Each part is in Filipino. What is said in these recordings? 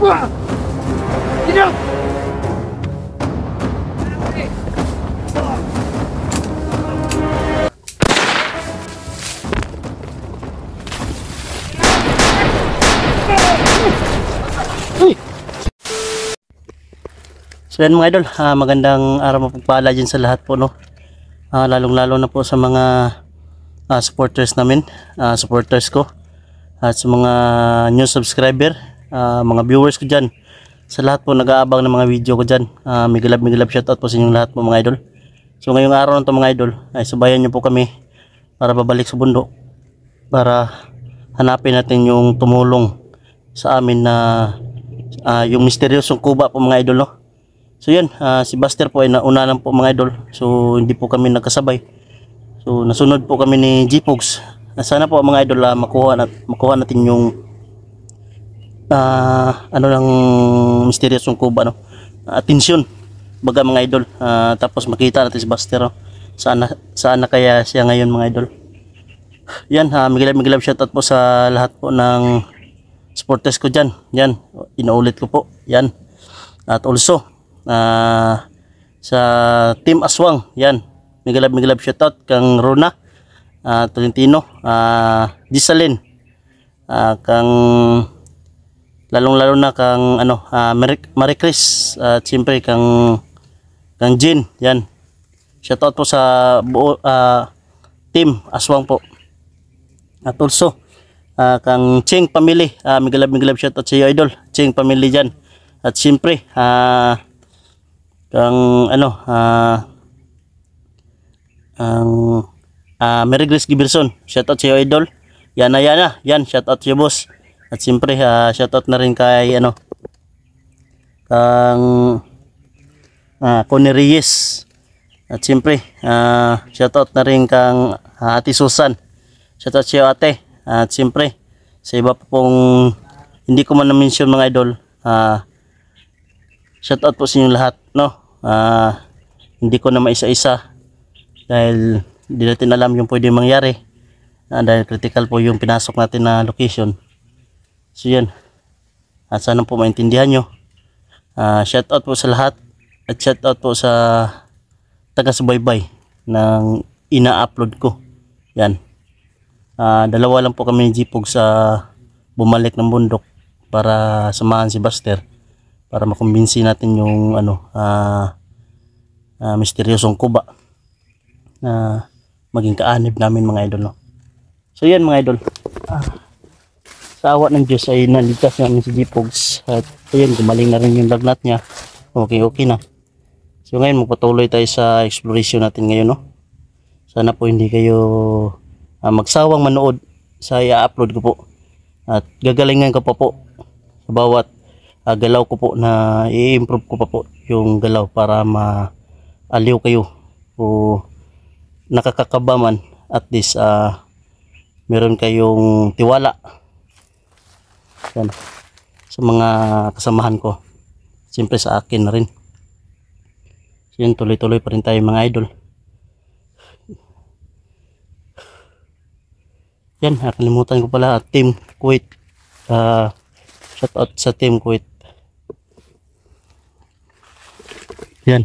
So yan mga idol, magandang araw, mapagpala dyan sa lahat po, no. Lalong lalo na po sa mga supporters namin, supporters ko, at sa mga new subscriber, mga viewers ko dyan, sa lahat po nag-aabang ng mga video ko dyan. Migilab shoutout po sa inyong lahat po mga idol. So ngayong araw na ito mga idol, ay subayan nyo po kami para babalik sa bundok, para hanapin natin yung tumulong sa amin na yung misteryosong kuba po mga idol, no. So yan, si Buster po ay nauna lang po mga idol. So hindi po kami nagkasabay. So nasunod po kami ni G-Pogs. Sana po mga idol makuha natin yung ano lang misteryosong kuba, no. Atensyon baga mga idol. Tapos makita natin si Buster, no. Sana kaya siya ngayon mga idol. Yan, migilab shoutout po sa lahat po ng supporters ko dyan. Yan, inuulit ko po. Yan. At also sa Team Aswang, yan, migilab shoutout kang Rona, Tolentino, Gisalin, kang lalong lalo na kang Marie Chris, at siyempre kang Jean. Yan, shoutout po sa buo Team Aswang po. At also kang Cheng family, migilab shoutout sa iyo idol, Cheng family dyan. At siyempre kang Mary Grace Giberson, shoutout sa iyo idol. Yana, yan, shoutout sa iyo boss. At siyempre shoutout na rin kay kang Connie Reyes. At siyempre shoutout na rin kang Ate Susan, shoutout sa iyo ate. At siyempre sa iba pa pong hindi ko man na-mention mga idol, shoutout po sa inyo lahat, no. Hindi ko na maisa-isa dahil hindi natin alam yung pwede mangyari, dahil critical po yung pinasok natin na location. So yan, at sana po maintindihan nyo. Shoutout po sa lahat, at shoutout po sa taga-subaybay ng ina-upload ko. Yan, dalawa lang po kami ni G-Pog sa bumalik ng bundok para samahan si Buster, para makumbinsi natin yung misteryosong kuba na maging kaanib namin mga idol, no. So yan mga idol, sa awa ng Diyos ay naligtas namin si G-Pogs, at ayan, gumaling na rin yung lagnat niya. Okay na. So ngayon magpatuloy tayo sa exploration natin ngayon, no. Sana po hindi kayo magsawang manood sa i-upload ko po, at gagalingan ko pa po sa bawat galaw ko po, na i-improve ko pa po yung galaw para maaliw kayo o nakakakaba man, at least meron kayong tiwala yan sa mga kasamahan ko, siyempre sa akin na rin. So yun, tuloy-tuloy pa rin tayo mga idol. Yan, nakalimutan ko pala, Team Kuwait, shoutout sa Team Kuwait. Yan,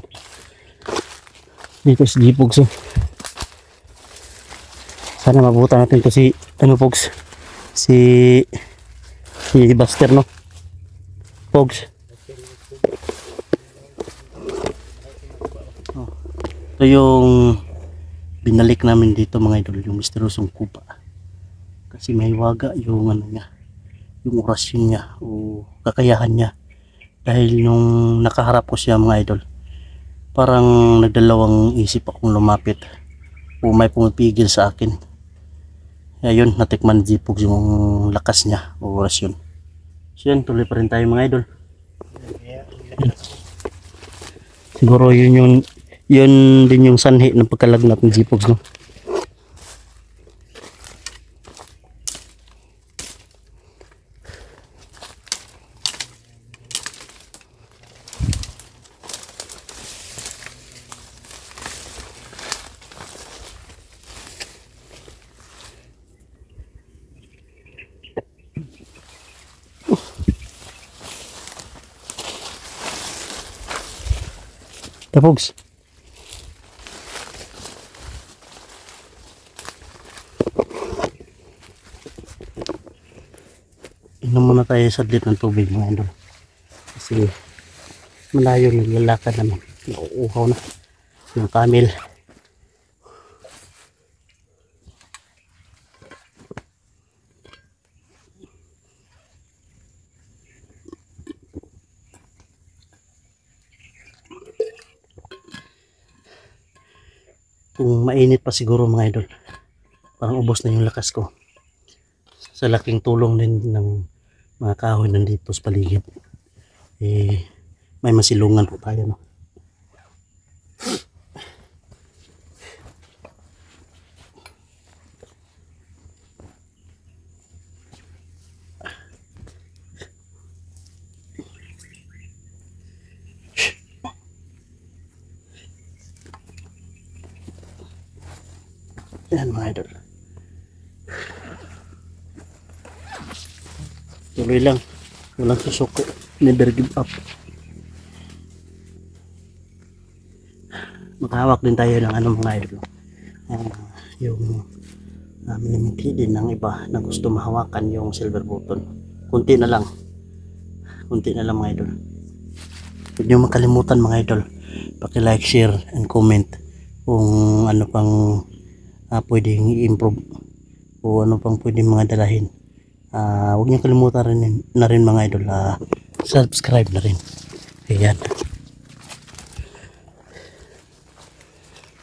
dito si G-Pogs. Sana mabutan natin to si Pogs, si Buster, no. Pogs, ito yung binalik namin dito mga idol, yung misteryosong kuba, kasi may waga yung niya, yung orasyon niya o kakayahan niya. Dahil nung nakaharap ko siya mga idol, parang nagdalawang isip akong lumapit o may pumipigil sa akin. Ayun, natikman G-Pogs yung lakas niya o orasyon. So yan, tuloy pa rin tayo mga idol. Siguro yun din yung sanhi ng pagkalagnat ng G-Pogs, no. Kapogs. Inom muna tayo saglit ng tubig mga idol. Kasi malayo yung lalakad namin. Nauuhaw na. Yung camel. Kung mainit pa siguro mga idol, parang ubos na yung lakas ko. Sa laking tulong din ng mga kahoy nandito sa paligid. May masilungan po tayo, no? Yan mga idol. Tuloy lang. Walang susuko. Never give up. Makahawak din tayo ng ano mga idol. Yung minimiti din ng iba na gusto mahawakan yung silver button. Kunti na lang. Kunti na lang mga idol. Huwag niyo makalimutan mga idol. Paki-like, share, and comment kung ano pang pwedeng i-improve o ano pang pwedeng mga dalahin. Huwag niyo kalimutan na rin mga idol, subscribe na rin. Ayan.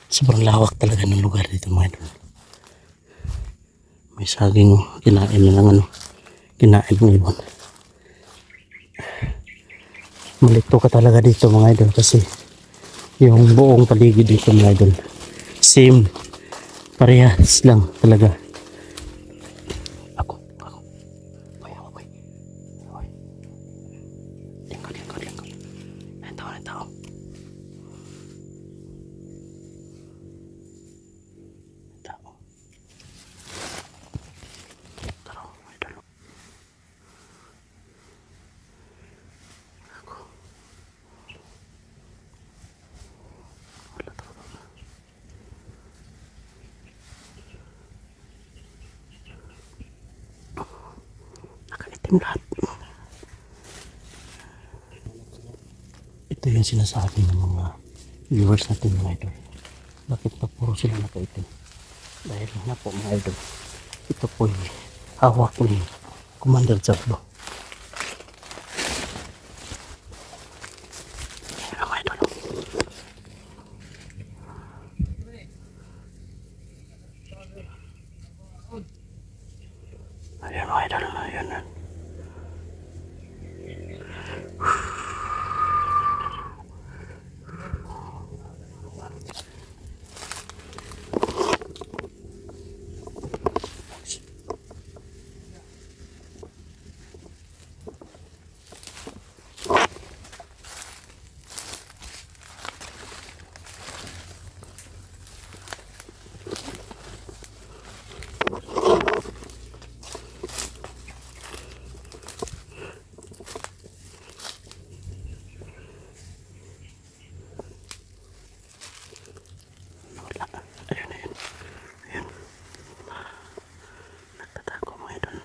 Sobrang lawak talaga ng lugar dito mga idol. May saging, kinain na lang kinain ng ibon. Malito ka talaga dito mga idol kasi yung buong paligid dito mga idol same, parehas lang talaga. Ako Oy. Lingkod. Ayun tao. Tara mga idol. Nakaitim lahat. Ito yung sinasabi ng mga viewers natin mga idol. Bakit pa puro sila nakaitim? Dahil nga po mga idol, ito po yung hawak ni Commander Zardo. Ayan mga idol. Ayan mga idol. Ayan. Nagtatago mga idol.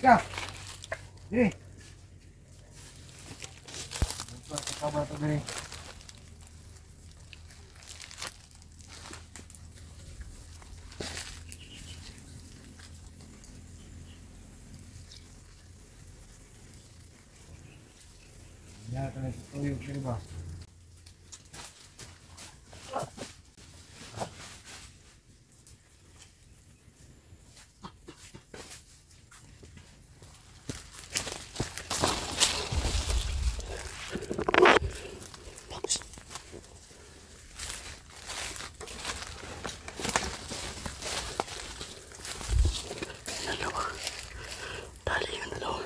ka. Diri. Sa ba to diri? Ya, kan tuyok diri ba? Dalawa. Dali yun, dalawa.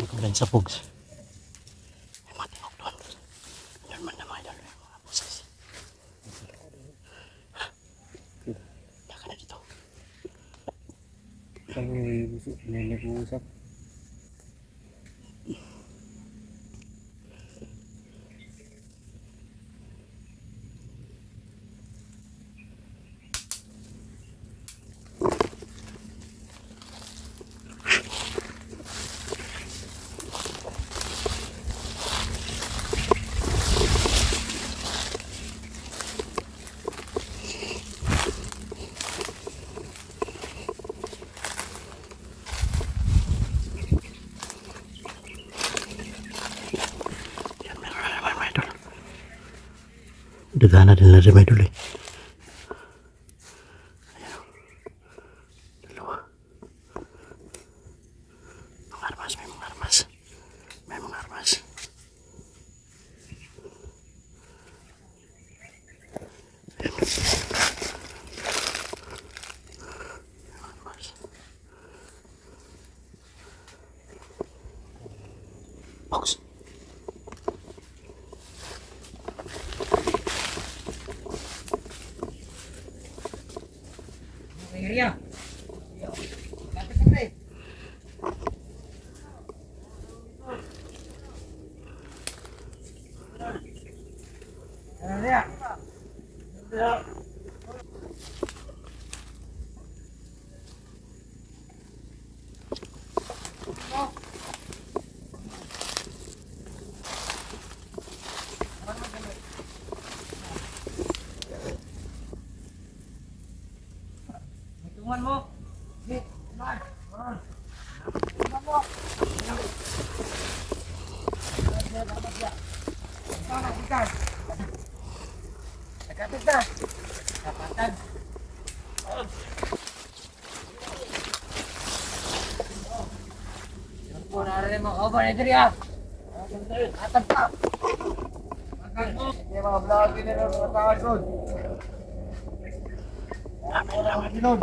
Kumain sa pugs. May mga tingok doon. Doon man na mga idol. May mga puses. Taka na dito. Kami busuk nenek usap. Yan, meron na naman mga idol. Dagana din na rin mga idol eh. Ayan o. Dalawa. Mga armas, may mga armas. May mga armas. Ayan. May mga armas. Box. Ria. Kapit ka diri. Ria. Hitungan mo. Hit, man. Hitungan mo. Sana, ikan. Nakapit na. Kapatan. Ako na rin mga over na diri ah. Atap pa. Yung mga vlog din na mga tawad doon. Amin lang. Doon.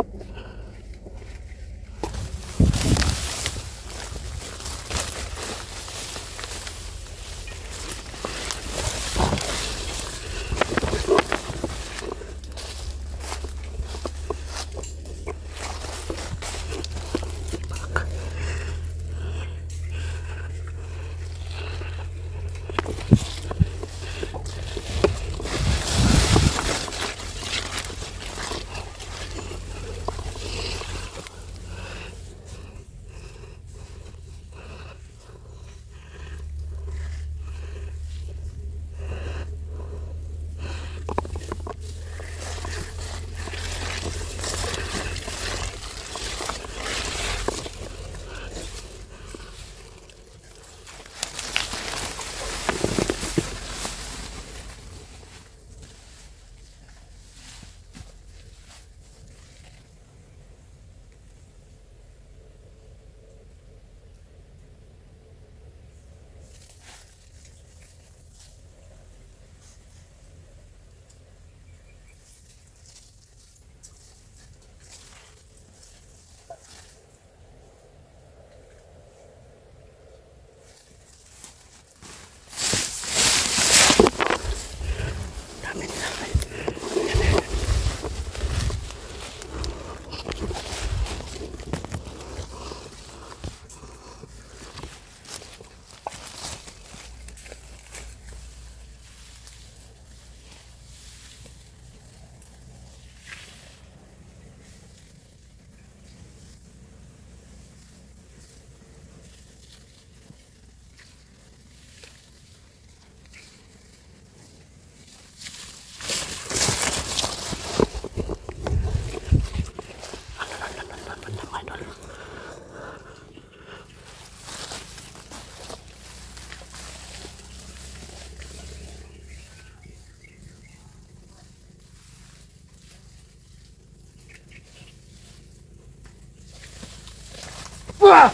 Wah!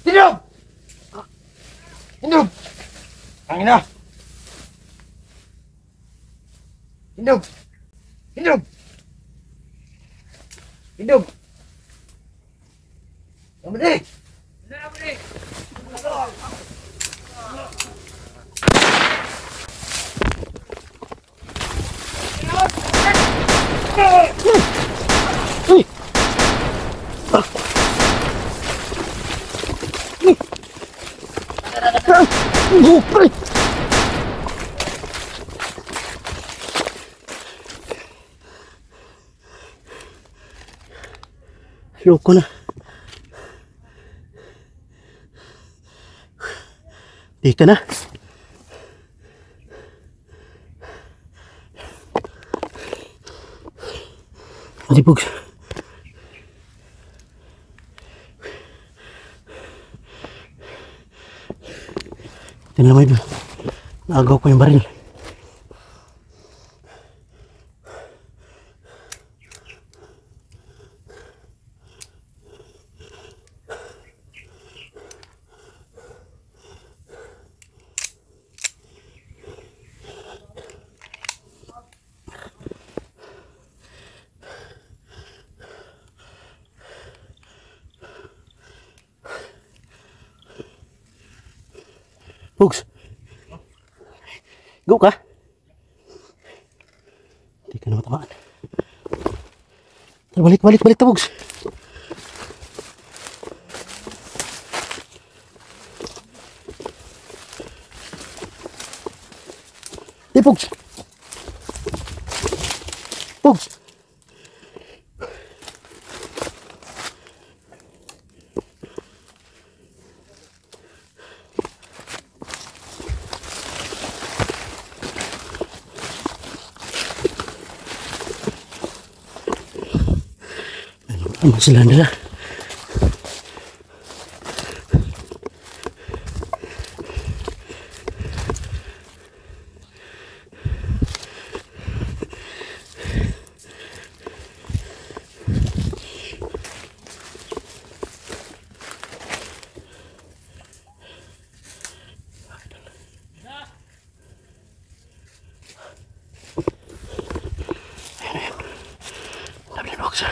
Hidup! Hidup! Ang ina! Hidup! Hidup! Hidup! Yang benar! Yang benar! Uy! Pre! Loko na. Di ka na. Malibog. Tingnan mo ito. Naagaw ko yung baril. Bugs. Go ka? Hindi ka na matamaan. Balik ta, Bugs. Bugs. Bugs. Ano sila nila? Double box.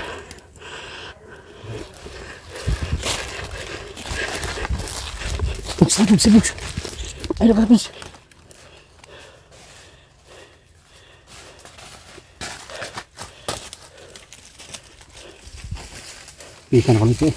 Bugs. Ayo ka, Bugs. Ikan ako nito eh.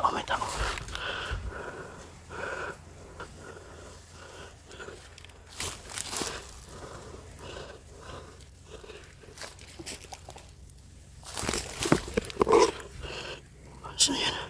May tao. Saan yan?